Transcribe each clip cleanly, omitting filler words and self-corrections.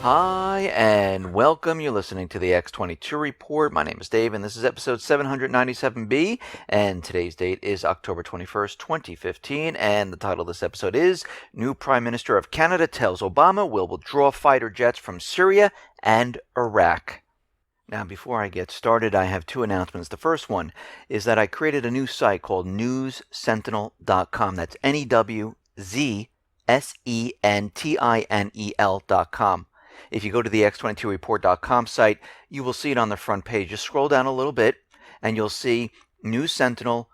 Hi, and welcome. You're listening to the X22 Report. My name is Dave, and this is episode 797B, and today's date is October 21st, 2015, and the title of this episode is New Prime Minister of Canada Tells Obama Will Withdraw Fighter Jets from Syria and Iraq. Now, before I get started, I have two announcements. The first one is that I created a new site called newssentinel.com. That's NEWZSENTINEL.com. If you go to the X22report.com site, you will see it on the front page. Just scroll down a little bit, and you'll see News Sentinel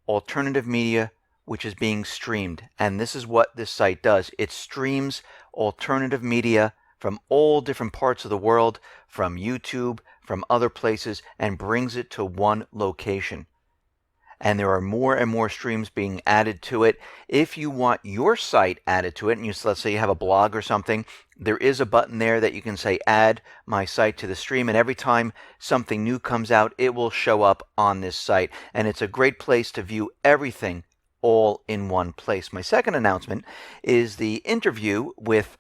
Alternative Media, which is being streamed. And this is what this site does. It streams alternative media from all different parts of the world, from YouTube, from other places, and brings it to one location. And there are more and more streams being added to it. If you want your site added to it, and let's say you have a blog or something, there is a button there that you can say, add my site to the stream, and every time something new comes out, it will show up on this site. And it's a great place to view everything all in one place. My second announcement is the interview with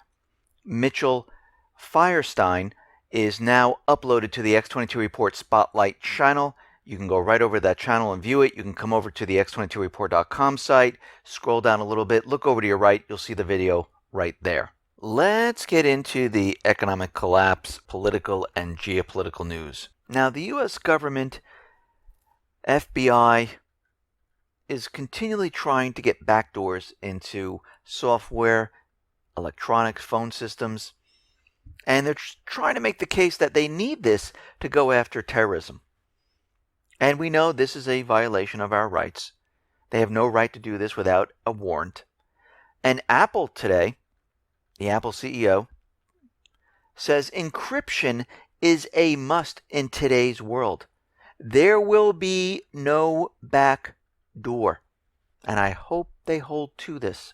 Mitchell Firestein is now uploaded to the X22 Report Spotlight channel. You can go right over to that channel and view it. You can come over to the X22report.com site, scroll down a little bit, look over to your right, you'll see the video right there. Let's get into the economic collapse, political and geopolitical news. Now, the U.S. government, FBI, is continually trying to get backdoors into software, electronics, phone systems, and they're trying to make the case that they need this to go after terrorism. And we know this is a violation of our rights. They have no right to do this without a warrant. And Apple today, the Apple CEO, says encryption is a must in today's world. There will be no back door. And I hope they hold to this,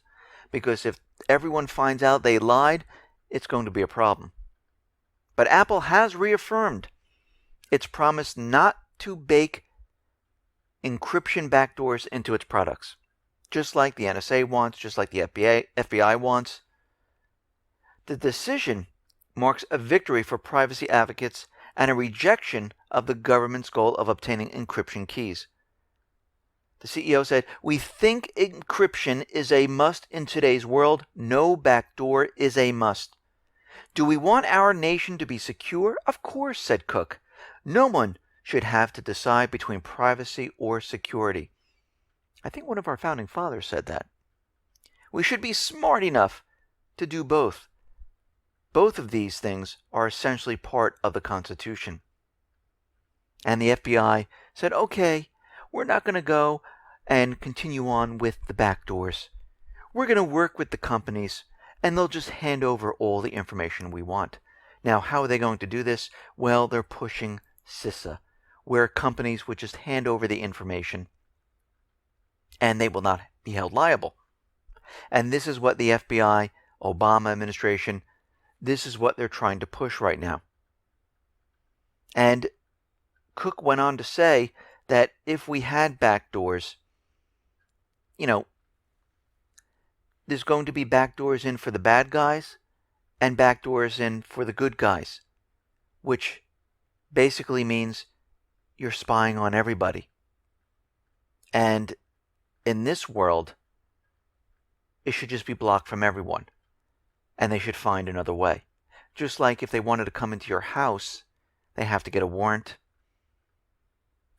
because if everyone finds out they lied, it's going to be a problem. But Apple has reaffirmed its promise not to bake encryption backdoors into its products, just like the NSA wants, just like the FBI wants. The decision marks a victory for privacy advocates and a rejection of the government's goal of obtaining encryption keys. The CEO said, "We think encryption is a must in today's world. No backdoor is a must. Do we want our nation to be secure? Of course," said Cook. "No one should have to decide between privacy or security." I think one of our founding fathers said that. We should be smart enough to do both. Both of these things are essentially part of the Constitution. And the FBI said, okay, we're not going to go and continue on with the backdoors. We're going to work with the companies, and they'll just hand over all the information we want. Now, how are they going to do this? Well, they're pushing CISA, where companies would just hand over the information and they will not be held liable. And this is what the FBI, Obama administration, this is what they're trying to push right now. And Cook went on to say that if we had backdoors, there's going to be backdoors in for the bad guys and backdoors in for the good guys, which basically means you're spying on everybody. And in this world, it should just be blocked from everyone, and they should find another way. Just like if they wanted to come into your house, they have to get a warrant.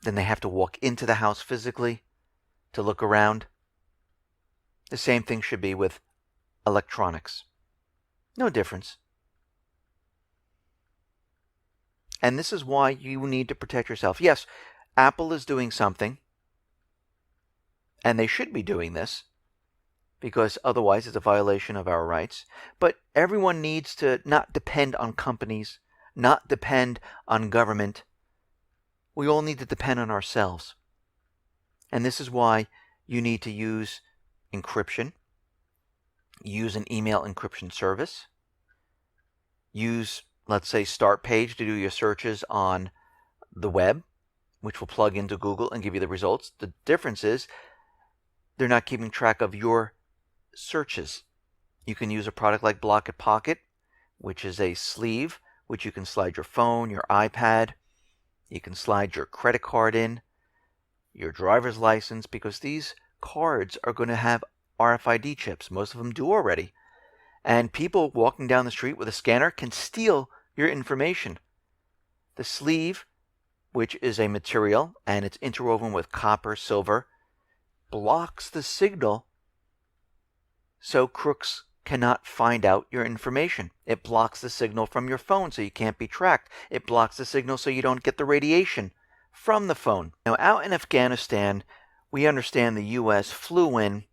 Then they have to walk into the house physically to look around. The same thing should be with electronics. No difference. And this is why you need to protect yourself. Yes, Apple is doing something, and they should be doing this, because otherwise it's a violation of our rights. But everyone needs to not depend on companies, not depend on government. We all need to depend on ourselves. And this is why you need to use encryption, use an email encryption service, use, let's say, Start Page to do your searches on the web, which will plug into Google and give you the results. The difference is they're not keeping track of your searches. You can use a product like Pocket, which is a sleeve which you can slide your phone, your iPad, you can slide your credit card in, your driver's license, because these cards are going to have RFID chips. Most of them do already. And people walking down the street with a scanner can steal your information. The sleeve, which is a material and it's interwoven with copper, silver, blocks the signal so crooks cannot find out your information. It blocks the signal from your phone so you can't be tracked. It blocks the signal so you don't get the radiation from the phone. Now, out in Afghanistan, we understand the U.S. flew in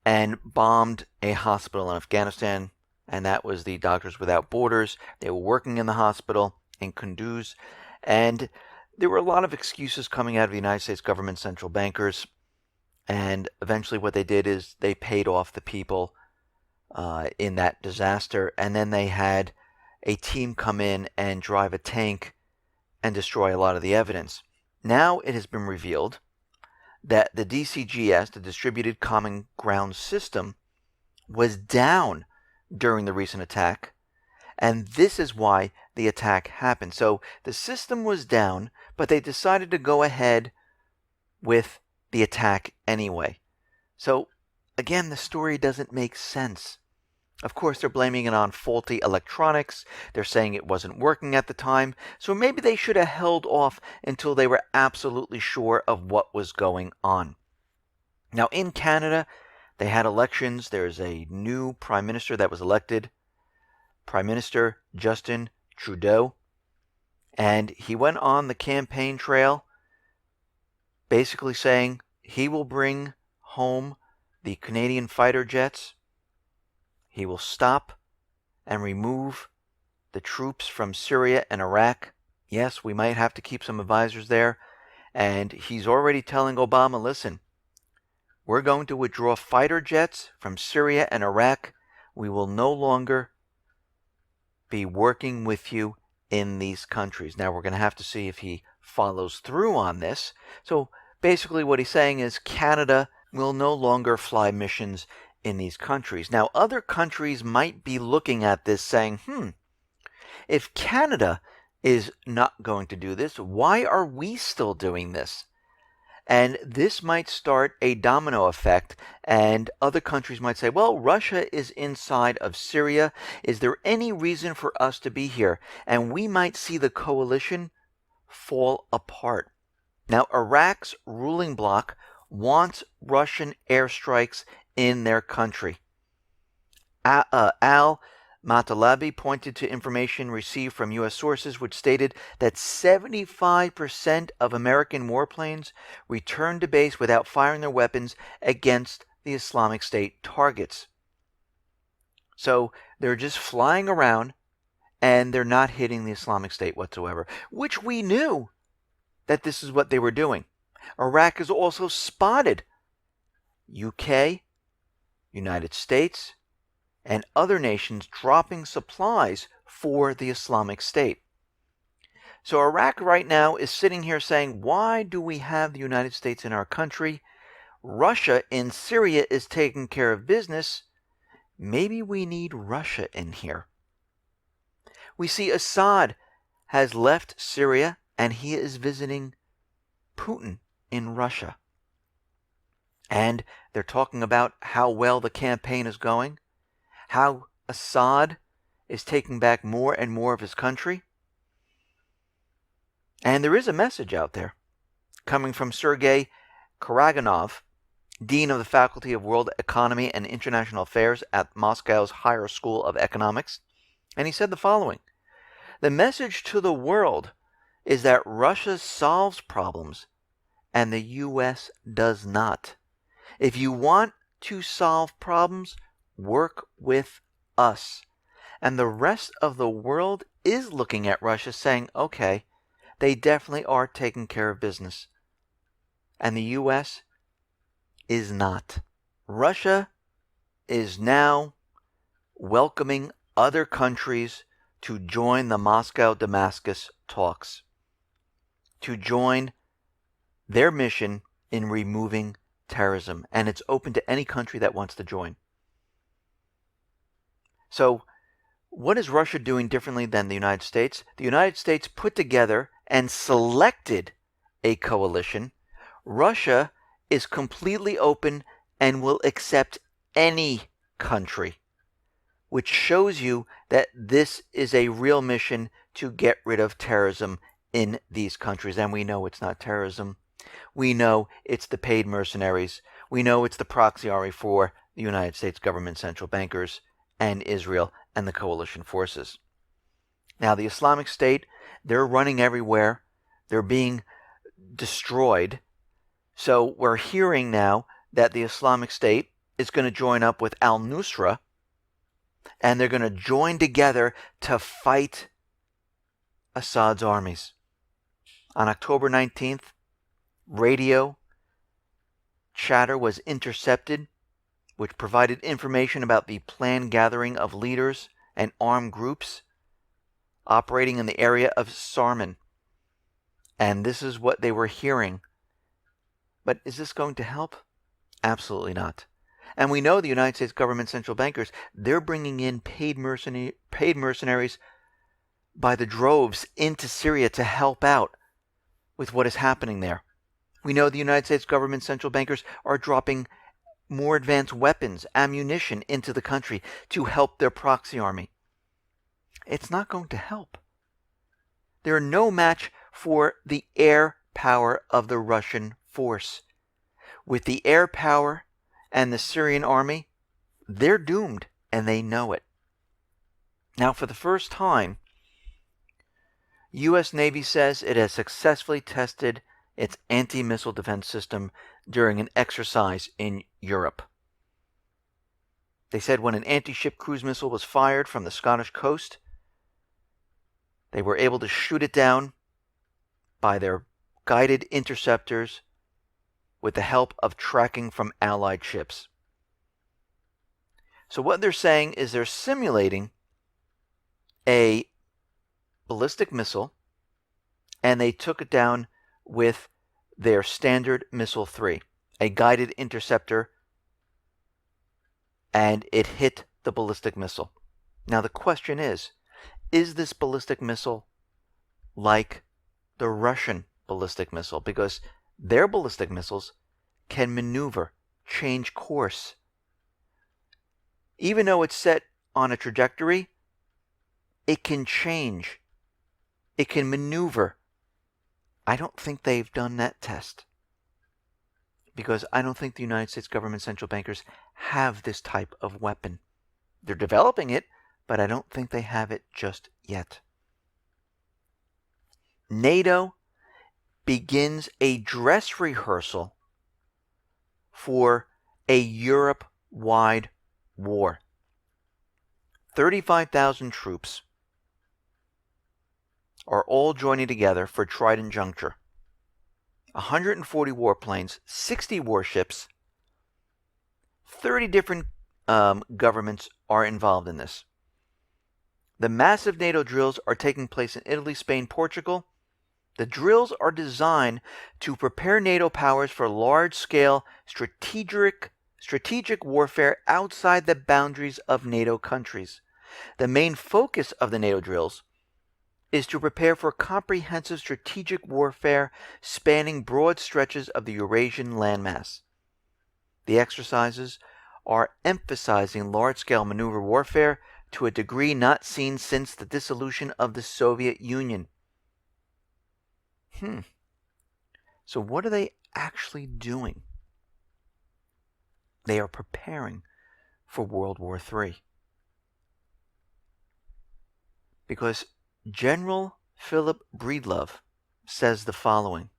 and bombed a hospital in Afghanistan, and that was the Doctors Without Borders. They were working in the hospital in Kunduz, and there were a lot of excuses coming out of the United States government central bankers, and eventually what they did is they paid off the people in that disaster, and then they had a team come in and drive a tank and destroy a lot of the evidence. Now it has been revealed that the DCGS, the Distributed Common Ground System, was down during the recent attack, and this is why the attack happened. So the system was down, but they decided to go ahead with the attack anyway. So again, the story doesn't make sense. Of course, they're blaming it on faulty electronics. They're saying it wasn't working at the time. So maybe they should have held off until they were absolutely sure of what was going on. Now, in Canada, they had elections. There's a new prime minister that was elected, Prime Minister Justin Trudeau. And he went on the campaign trail basically saying he will bring home the Canadian fighter jets. He will stop and remove the troops from Syria and Iraq. Yes, we might have to keep some advisors there. And he's already telling Obama, listen, we're going to withdraw fighter jets from Syria and Iraq. We will no longer be working with you in these countries. Now, we're going to have to see if he follows through on this. So basically what he's saying is Canada will no longer fly missions in these countries. Now, other countries might be looking at this saying, if Canada is not going to do this, why are we still doing this? And this might start a domino effect, and other countries might say, well, Russia is inside of Syria. Is there any reason for us to be here? And we might see the coalition fall apart. Now, Iraq's ruling bloc wants Russian airstrikes in their country. Al-Matalabi pointed to information received from U.S. sources which stated that 75% of American warplanes returned to base without firing their weapons against the Islamic State targets. So they're just flying around and they're not hitting the Islamic State whatsoever, which we knew that this is what they were doing. Iraq has also spotted UK, United States, and other nations dropping supplies for the Islamic State. So Iraq right now is sitting here saying, why do we have the United States in our country? Russia in Syria is taking care of business. Maybe we need Russia in here. We see Assad has left Syria and he is visiting Putin in Russia. And they're talking about how well the campaign is going, how Assad is taking back more and more of his country. And there is a message out there coming from Sergei Karaganov, Dean of the Faculty of World Economy and International Affairs at Moscow's Higher School of Economics. And he said the following: the message to the world is that Russia solves problems and the U.S. does not. If you want to solve problems, work with us. And the rest of the world is looking at Russia saying, okay, they definitely are taking care of business. And the U.S. is not. Russia is now welcoming other countries to join the Moscow-Damascus talks, to join their mission in removing terrorism, and it's open to any country that wants to join. So What is Russia doing differently than the United States? The United States put together and selected a coalition. Russia is completely open and will accept any country, which shows you that this is a real mission to get rid of terrorism in these countries. And we know it's not terrorism. We know it's the paid mercenaries. We know it's the proxy army for the United States government central bankers and Israel and the coalition forces. Now, the Islamic State, they're running everywhere. They're being destroyed. So we're hearing now that the Islamic State is going to join up with al-Nusra, and they're going to join together to fight Assad's armies. On October 19th, radio chatter was intercepted, which provided information about the planned gathering of leaders and armed groups operating in the area of Sarman. And this is what they were hearing. But is this going to help? Absolutely not. And we know the United States government central bankers, they're bringing in paid mercenaries by the droves into Syria to help out with what is happening there. We know the United States government central bankers are dropping more advanced weapons, ammunition into the country to help their proxy army. It's not going to help. They're no match for the air power of the Russian force. With the air power and the Syrian army, they're doomed, and they know it. Now, for the first time, U.S. Navy says it has successfully tested its anti-missile defense system during an exercise in Europe. They said when an anti-ship cruise missile was fired from the Scottish coast, they were able to shoot it down by their guided interceptors with the help of tracking from Allied ships. So what they're saying is they're simulating a ballistic missile, and they took it down with their Standard Missile 3, a guided interceptor, and it hit the ballistic missile. Now the question is this ballistic missile like the Russian ballistic missile? Because their ballistic missiles can maneuver, change course. Even though it's set on a trajectory, it can change. It can maneuver. I don't think they've done that test, because I don't think the United States government central bankers have this type of weapon. They're developing it, but I don't think they have it just yet. NATO begins a dress rehearsal for a Europe-wide war. 35,000 troops are all joining together for Trident Juncture. 140 warplanes, 60 warships, 30 different governments are involved in this. The massive NATO drills are taking place in Italy, Spain, Portugal. The drills are designed to prepare NATO powers for large-scale strategic warfare outside the boundaries of NATO countries. The main focus of the NATO drills is to prepare for comprehensive strategic warfare spanning broad stretches of the Eurasian landmass. The exercises are emphasizing large-scale maneuver warfare to a degree not seen since the dissolution of the Soviet Union. So what are they actually doing? They are preparing for World War III. Because General Philip Breedlove says the following: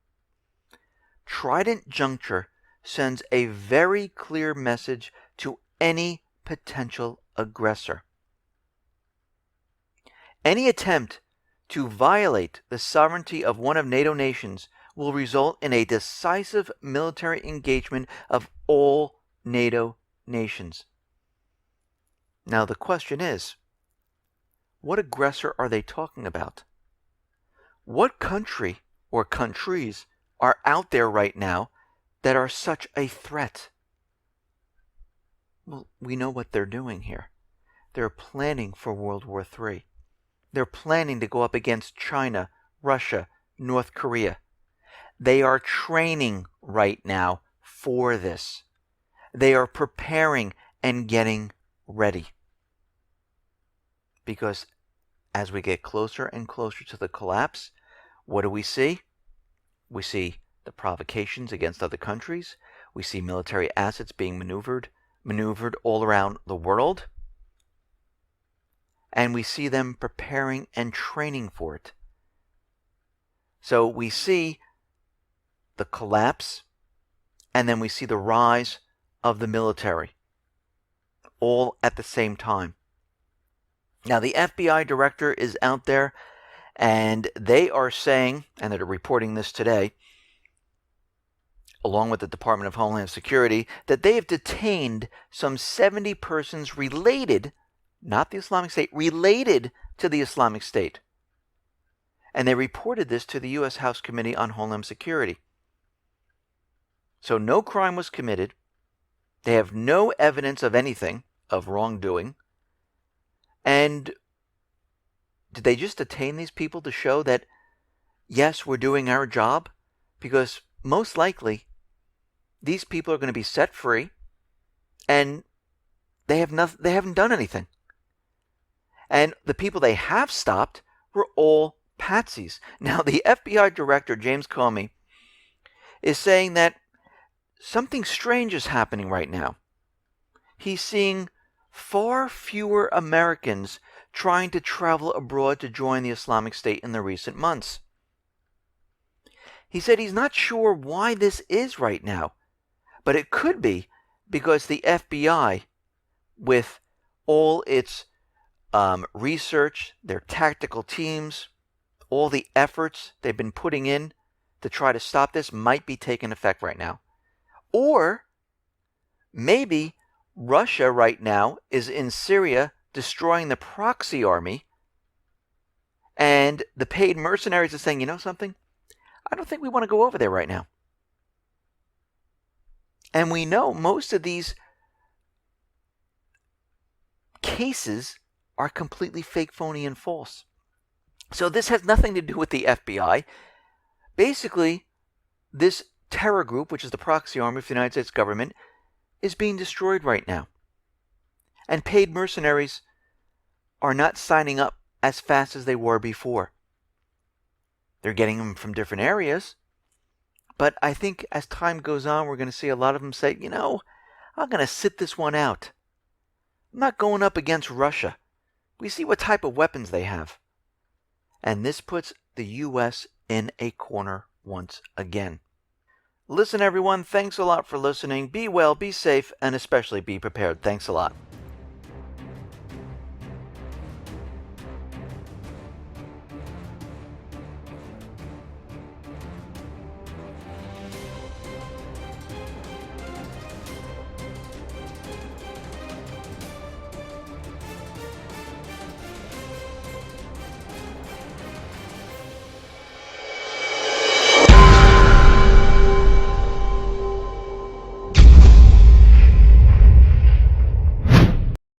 Trident Juncture sends a very clear message to any potential aggressor. Any attempt to violate the sovereignty of one of NATO nations will result in a decisive military engagement of all NATO nations. Now the question is, what aggressor are they talking about? What country or countries are out there right now that are such a threat? Well, we know what they're doing here. they're planning for World War III. They're planning to go up against China, Russia, North Korea. They are training right now for this. They are preparing and getting ready. Because as we get closer and closer to the collapse, what do we see? We see the provocations against other countries. We see military assets being maneuvered all around the world. And we see them preparing and training for it. So we see the collapse, and then we see the rise of the military, all at the same time. Now, the FBI director is out there, and they are saying, and they're reporting this today, along with the Department of Homeland Security, that they have detained some 70 persons related, not the Islamic State, related to the Islamic State. And they reported this to the U.S. House Committee on Homeland Security. So no crime was committed. They have no evidence of anything, of wrongdoing. And did they just detain these people to show that, yes, we're doing our job? Because most likely, these people are going to be set free, and they haven't done anything. And the people they have stopped were all patsies. Now, the FBI director, James Comey, is saying that something strange is happening right now. He's seeing far fewer Americans trying to travel abroad to join the Islamic State in the recent months. He said he's not sure why this is right now, but it could be because the FBI, with all its research, their tactical teams, all the efforts they've been putting in to try to stop this, might be taking effect right now. Or maybe Russia right now is in Syria destroying the proxy army, and the paid mercenaries are saying, you know something? I don't think we want to go over there right now. And we know most of these cases are completely fake, phony, and false. So this has nothing to do with the FBI. Basically, this terror group, which is the proxy army of the United States government, is being destroyed right now. And paid mercenaries are not signing up as fast as they were before. They're getting them from different areas. But I think as time goes on, we're going to see a lot of them say, you know, I'm going to sit this one out. I'm not going up against Russia. We see what type of weapons they have. And this puts the U.S. in a corner once again. Listen, everyone, thanks a lot for listening. Be well, be safe, and especially be prepared. Thanks a lot.